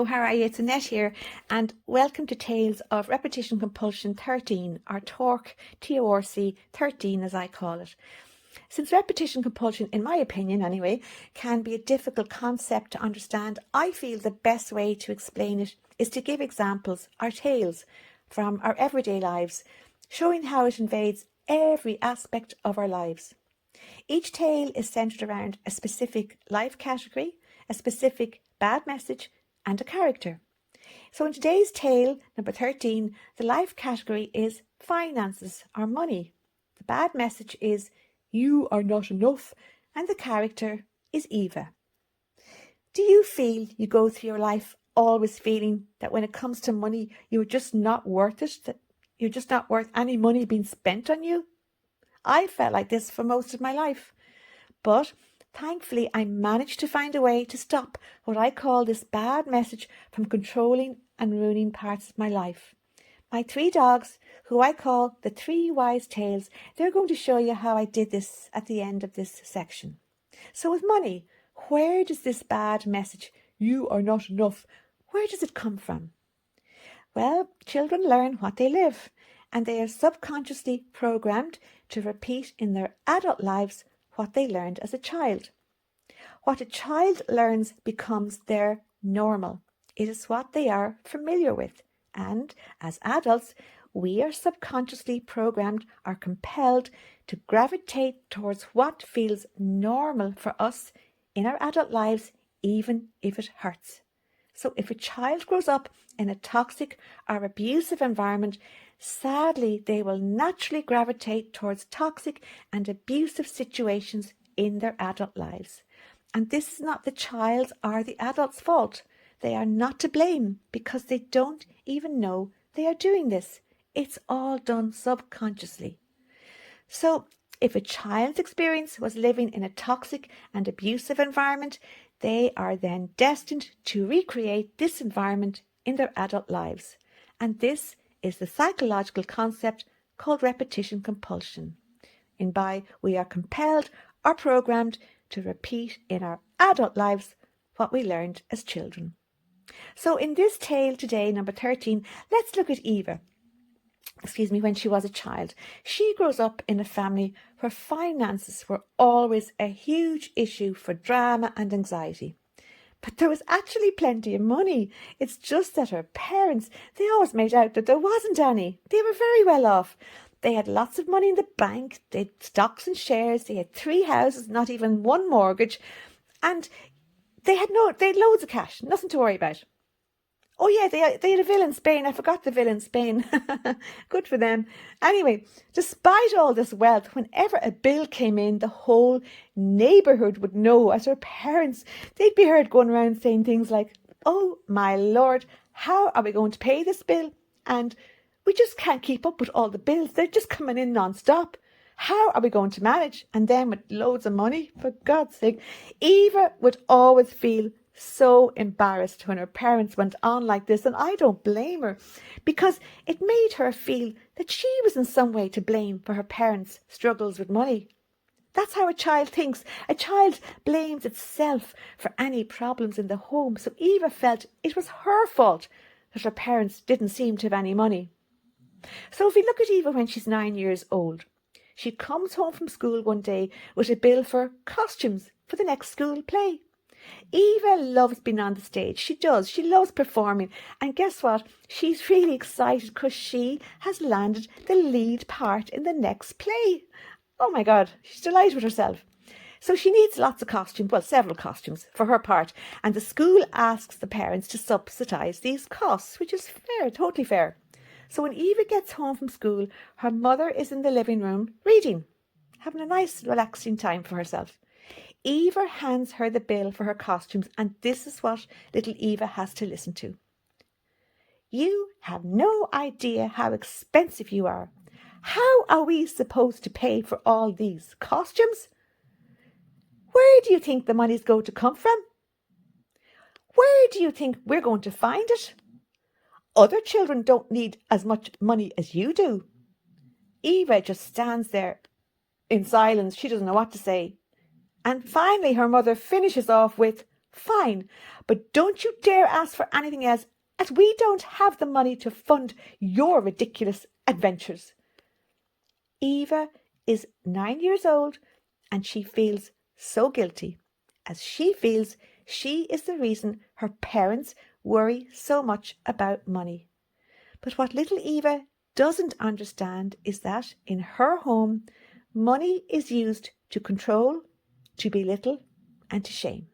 Hello, how are you? It's Annette here, and welcome to Tales of Repetition Compulsion 13, or TORC, TORC 13 as I call it. Since repetition compulsion, in my opinion anyway, can be a difficult concept to understand, I feel the best way to explain it is to give examples, or tales, from our everyday lives, showing how it invades every aspect of our lives. Each tale is centred around a specific life category, a specific bad message, and a character. So in today's tale, number 13, the life category is finances or money. The bad message is you are not enough, and the character is Eva. Do you feel you go through your life always feeling that when it comes to money, you're just not worth it, that you're just not worth any money being spent on you? I felt like this for most of my life, but thankfully I managed to find a way to stop what I call this bad message from controlling and ruining parts of my life. My 3 dogs, who I call the 3 wise tales, they're going to show you how I did this at the end of this section. So with money, where does this bad message, you are not enough, where does it come from? Well, children learn what they live, and they are subconsciously programmed to repeat in their adult lives what they learned as a child. What a child learns becomes their normal. It is what they are familiar with. And as adults, we are subconsciously programmed or compelled to gravitate towards what feels normal for us in our adult lives, even if it hurts. So if a child grows up in a toxic or abusive environment, sadly, they will naturally gravitate towards toxic and abusive situations in their adult lives. And this is not the child's or the adult's fault. They are not to blame because they don't even know they are doing this. It's all done subconsciously. So if a child's experience was living in a toxic and abusive environment, they are then destined to recreate this environment in their adult lives. And this is the psychological concept called repetition compulsion. In by we are compelled or programmed to repeat in our adult lives what we learned as children. So in this tale today, number 13, let's look at Eva. When she was a child. She grows up in a family where finances were always a huge issue for drama and anxiety. But there was actually plenty of money. It's just that her parents, they always made out that there wasn't any. They were very well off. They had lots of money in the bank. They had stocks and shares. They had 3 houses, not even 1 mortgage. And they had loads of cash, nothing to worry about. Oh yeah, they had a villa in Spain. I forgot the villa in Spain. Good for them. Anyway, despite all this wealth, whenever a bill came in, the whole neighbourhood would know, as her parents, they'd be heard going around saying things like, oh my Lord, how are we going to pay this bill? And we just can't keep up with all the bills. They're just coming in non-stop. How are we going to manage? And then with loads of money, for God's sake. Eva would always feel so embarrassed when her parents went on like this, and I don't blame her, because it made her feel that she was in some way to blame for her parents' struggles with money. That's how a child thinks. A child blames itself for any problems in the home, so Eva felt it was her fault that her parents didn't seem to have any money. So if we look at Eva when she's 9 years old, she comes home from school one day with a bill for costumes for the next school play. Eva loves being on the stage. She does. She loves performing. And guess what? She's really excited because she has landed the lead part in the next play. Oh my God, she's delighted with herself. So she needs lots of costumes, well, several costumes for her part. And the school asks the parents to subsidise these costs, which is fair, totally fair. So when Eva gets home from school, her mother is in the living room reading, having a nice relaxing time for herself. Eva hands her the bill for her costumes, and this is what little Eva has to listen to. You have no idea how expensive you are. How are we supposed to pay for all these costumes? Where do you think the money's going to come from? Where do you think we're going to find it? Other children don't need as much money as you do. Eva just stands there in silence. She doesn't know what to say. And finally her mother finishes off with, Fine, but don't you dare ask for anything else, as we don't have the money to fund your ridiculous adventures. Eva is 9 years old and she feels so guilty, as she feels she is the reason her parents worry so much about money. But what little Eva doesn't understand is that in her home, money is used to control, to belittle, and to shame.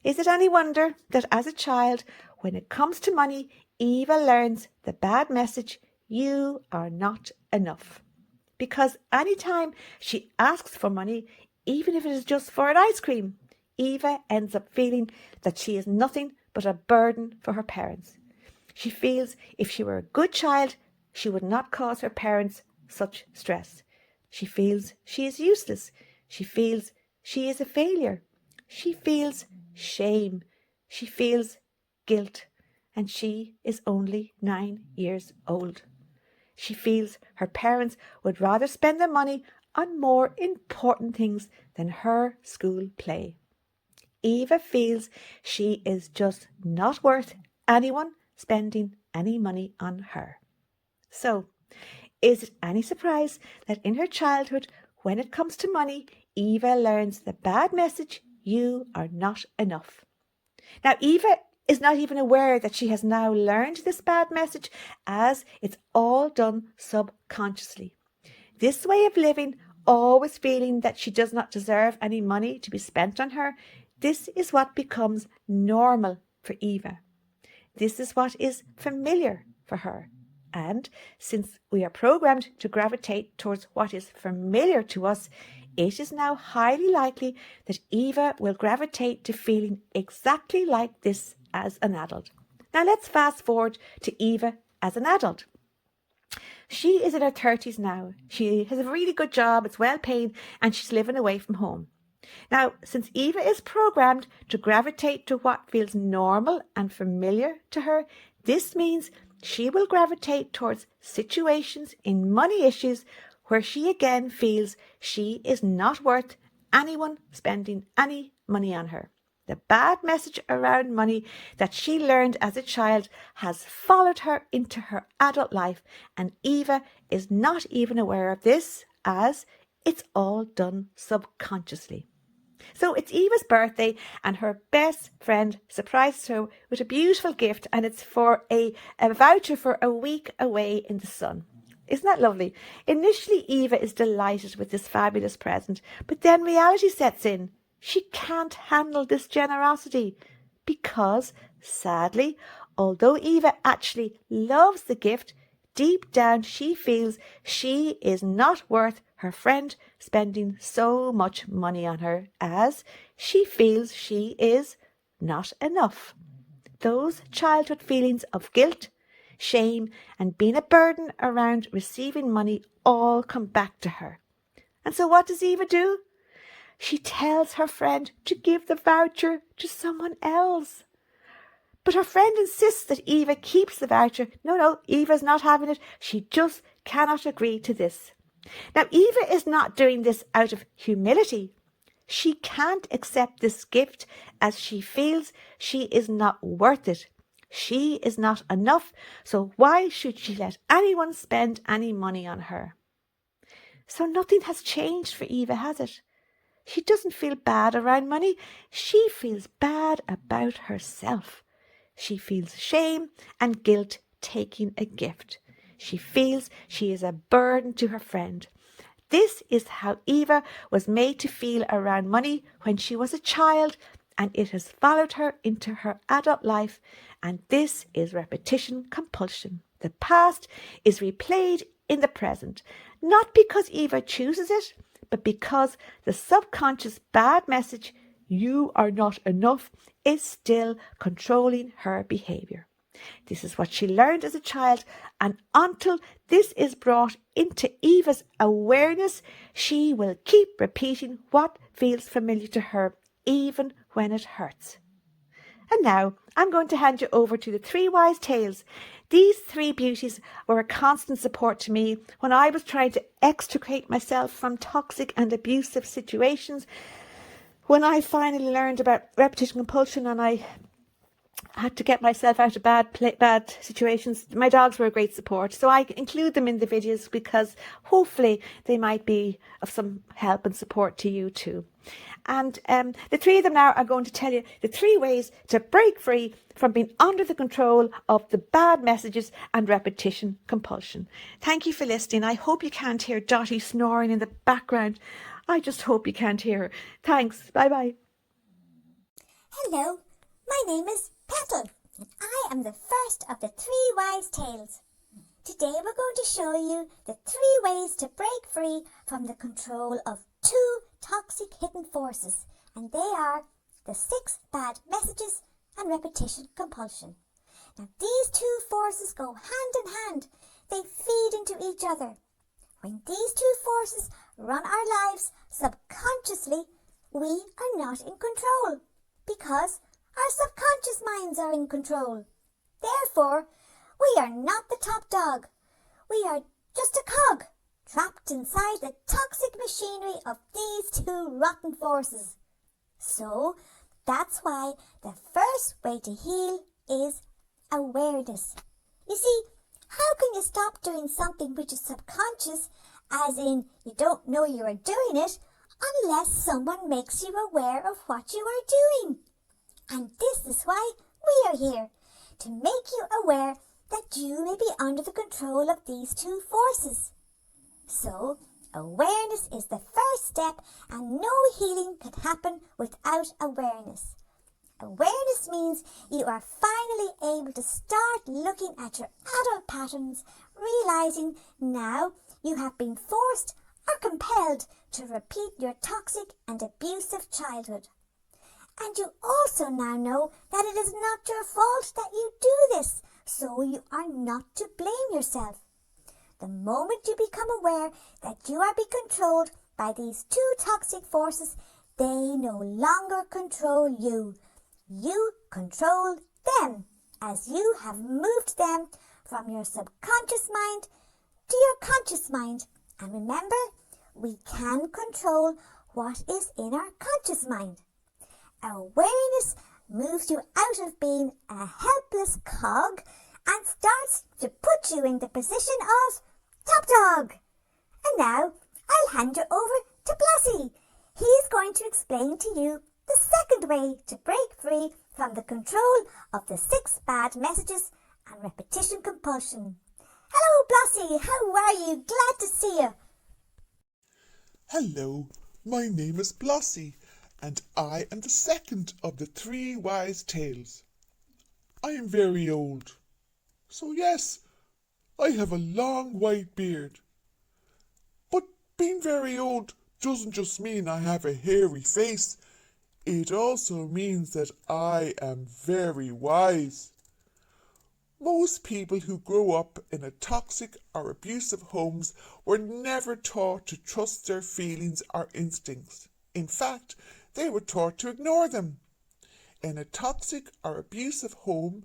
Is it any wonder that as a child, when it comes to money, Eva learns the bad message, you are not enough? Because any time she asks for money, even if it is just for an ice cream, Eva ends up feeling that she is nothing but a burden for her parents. She feels if she were a good child, she would not cause her parents such stress. She feels she is useless. She feels she is a failure. She feels shame. She feels guilt. And she is only 9 years old. She feels her parents would rather spend their money on more important things than her school play. Eva feels she is just not worth anyone spending any money on her. So, is it any surprise that in her childhood, when it comes to money, Eva learns the bad message, you are not enough? Now, Eva is not even aware that she has now learned this bad message, as it's all done subconsciously. This way of living, always feeling that she does not deserve any money to be spent on her, this is what becomes normal for Eva. This is what is familiar for her. And since we are programmed to gravitate towards what is familiar to us, it is now highly likely that Eva will gravitate to feeling exactly like this as an adult. Now let's fast forward to Eva as an adult. She is in her 30s now. She has a really good job, it's well paid, and she's living away from home. Now, since Eva is programmed to gravitate to what feels normal and familiar to her, this means she will gravitate towards situations in money issues where she again feels she is not worth anyone spending any money on her. The bad message around money that she learned as a child has followed her into her adult life, and Eva is not even aware of this, as it's all done subconsciously. So it's Eva's birthday, and her best friend surprised her with a beautiful gift, and it's for a voucher for a week away in the sun. Isn't that lovely? Initially, Eva is delighted with this fabulous present, but then reality sets in. She can't handle this generosity because, sadly, although Eva actually loves the gift, deep down she feels she is not worth her friend spending so much money on her, as she feels she is not enough. Those childhood feelings of guilt, shame, and being a burden around receiving money all come back to her. And so what does Eva do? She tells her friend to give the voucher to someone else. But her friend insists that Eva keeps the voucher. No, Eva's not having it. She just cannot agree to this. Now, Eva is not doing this out of humility. She can't accept this gift, as she feels she is not worth it. She is not enough, so why should she let anyone spend any money on her? So nothing has changed for Eva, has it? She doesn't feel bad around money. She feels bad about herself. She feels shame and guilt taking a gift. She feels she is a burden to her friend. This is how Eva was made to feel around money when she was a child, and it has followed her into her adult life, and this is repetition compulsion. The past is replayed in the present, not because Eva chooses it, but because the subconscious bad message, you are not enough, is still controlling her behaviour. This is what she learned as a child, and until this is brought into Eva's awareness, she will keep repeating what feels familiar to her, even when it hurts. And now I'm going to hand you over to the three wise tales. These three beauties were a constant support to me when I was trying to extricate myself from toxic and abusive situations, When I finally learned about repetition compulsion and I had to get myself out of bad situations, my dogs were a great support. So I include them in the videos because hopefully they might be of some help and support to you too. And the three of them now are going to tell you the 3 ways to break free from being under the control of the bad messages and repetition compulsion. Thank you for listening. I hope you can't hear Dotty snoring in the background. I just hope you can't hear her. Thanks. Bye-bye. Hello, my name is Petal, and I am the first of the 3 wise tales. Today we're going to show you the 3 ways to break free from the control of 2 toxic hidden forces, and they are the 6 bad messages and repetition compulsion. Now these 2 forces go hand in hand. They feed into each other. When these 2 forces run our lives subconsciously, we are not in control because our subconscious minds are in control. Therefore, we are not the top dog. We are just a cog trapped inside the toxic machinery of these 2 rotten forces. So, that's why the first way to heal is awareness. You see, how can you stop doing something which is subconscious, as in you don't know you are doing it, unless someone makes you aware of what you are doing? And this is why we are here, to make you aware that you may be under the control of these 2 forces. So, awareness is the first step, and no healing can happen without awareness. Awareness means you are finally able to start looking at your adult patterns, realizing now you have been forced or compelled to repeat your toxic and abusive childhood. And you also now know that it is not your fault that you do this, so you are not to blame yourself. The moment you become aware that you are being controlled by these 2 toxic forces, they no longer control you. You control them, as you have moved them from your subconscious mind to your conscious mind. And remember, we can control what is in our conscious mind. Awareness moves you out of being a helpless cog and starts to put you in the position of top dog. And now I'll hand you over to Blossie. He's going to explain to you the second way to break free from the control of the 6 bad messages and repetition compulsion. Hello, Blossie. How are you? Glad to see you. Hello, my name is Blossie, and I am the second of the 3 wise tales. I am very old, so yes, I have a long white beard. But being very old doesn't just mean I have a hairy face. It also means that I am very wise. Most people who grow up in a toxic or abusive homes were never taught to trust their feelings or instincts. In fact, they were taught to ignore them. In a toxic or abusive home,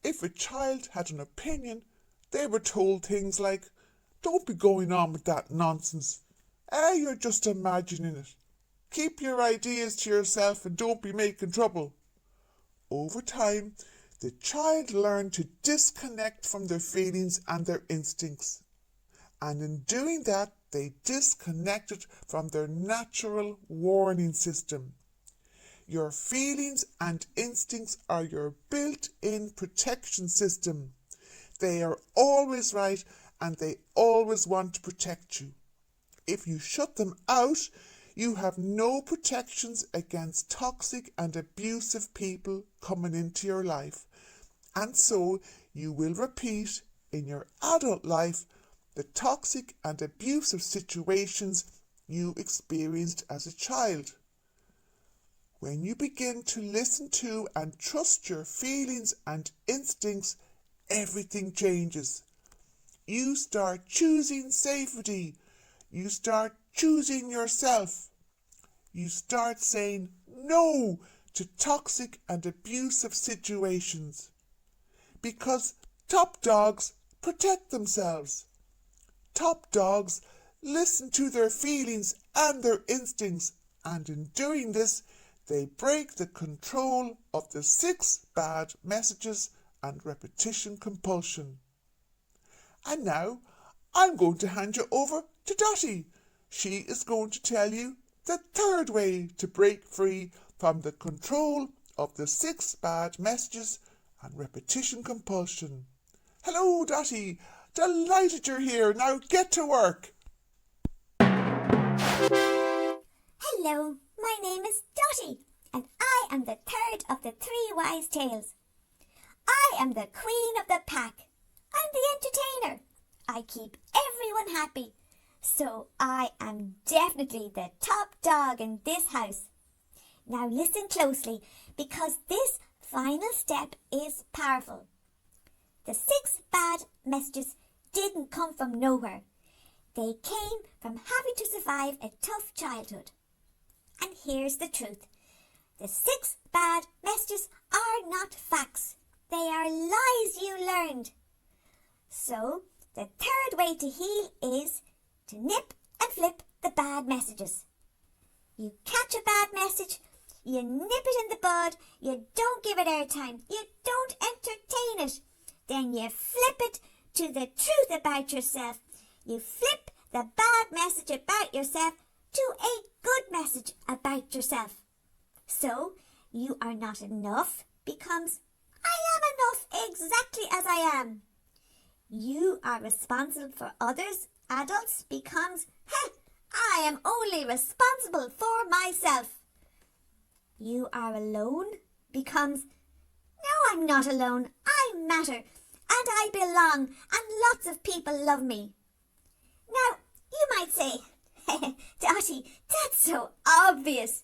if a child had an opinion, they were told things like, "Don't be going on with that nonsense. You're just imagining it. Keep your ideas to yourself and don't be making trouble." Over time, the child learned to disconnect from their feelings and their instincts. And in doing that, they disconnected from their natural warning system. Your feelings and instincts are your built-in protection system. They are always right and they always want to protect you. If you shut them out, you have no protections against toxic and abusive people coming into your life. And so you will repeat in your adult life the toxic and abusive situations you experienced as a child. When you begin to listen to and trust your feelings and instincts, everything changes. You start choosing safety. You start choosing yourself. You start saying no to toxic and abusive situations. Because top dogs protect themselves. Top dogs listen to their feelings and their instincts, and in doing this, They break the control of the 6 bad messages and repetition compulsion. And now I'm going to hand you over to Dotty. She is going to tell you the 3rd way to break free from the control of the 6 bad messages and repetition compulsion. Hello, Dotty. Delighted you're here. Now get to work. Hello, my name is Dotty, and I am the 3rd of the 3 wise tales. I am the queen of the pack. I'm the entertainer. I keep everyone happy. So I am definitely the top dog in this house. Now listen closely, because this final step is powerful. The 6 bad messages didn't come from nowhere. They came from having to survive a tough childhood. And here's the truth. The 6 bad messages are not facts. They are lies you learned. So, the 3rd way to heal is to nip and flip the bad messages. You catch a bad message, you nip it in the bud, you don't give it airtime, you don't entertain it. Then you flip it to the truth about yourself. You flip the bad message about yourself to a good message about yourself. So, you are not enough becomes I am enough exactly as I am. You are responsible for others, adults, becomes I am only responsible for myself. You are alone becomes no, I'm not alone. I matter and I belong and lots of people love me. Now, you might say, Dotty, that's so obvious.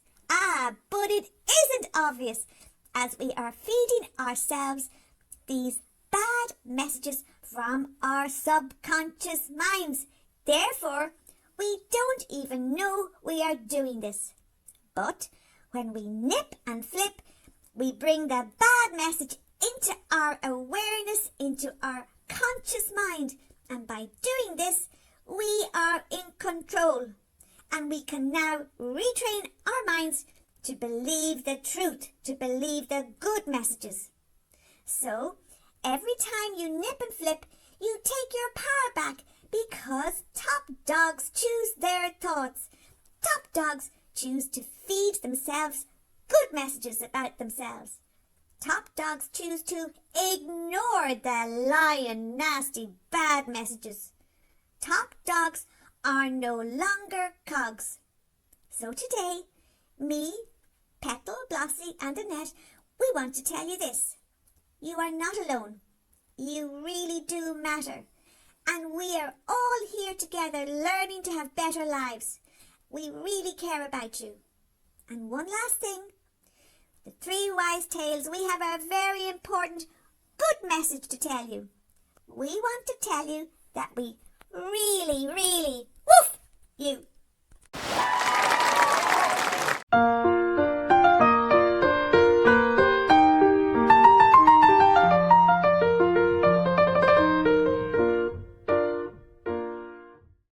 But it isn't obvious, as we are feeding ourselves these bad messages from our subconscious minds. Therefore, we don't even know we are doing this. But when we nip and flip, we bring the bad message into our awareness, into our conscious mind. And by doing this, we are in control. And we can now retrain our minds to believe the truth, to believe the good messages. So, every time you nip and flip, you take your power back, because top dogs choose their thoughts. Top dogs choose to feed themselves good messages about themselves. Top dogs choose to ignore the lying, nasty, bad messages. Top dogs are no longer cogs. So today, me, Petal, Blossie and Annette, we want to tell you this. You are not alone. You really do matter. And we are all here together learning to have better lives. We really care about you. And one last thing. The 3 wise tales, we have a very important good message to tell you. We want to tell you that we really, woof you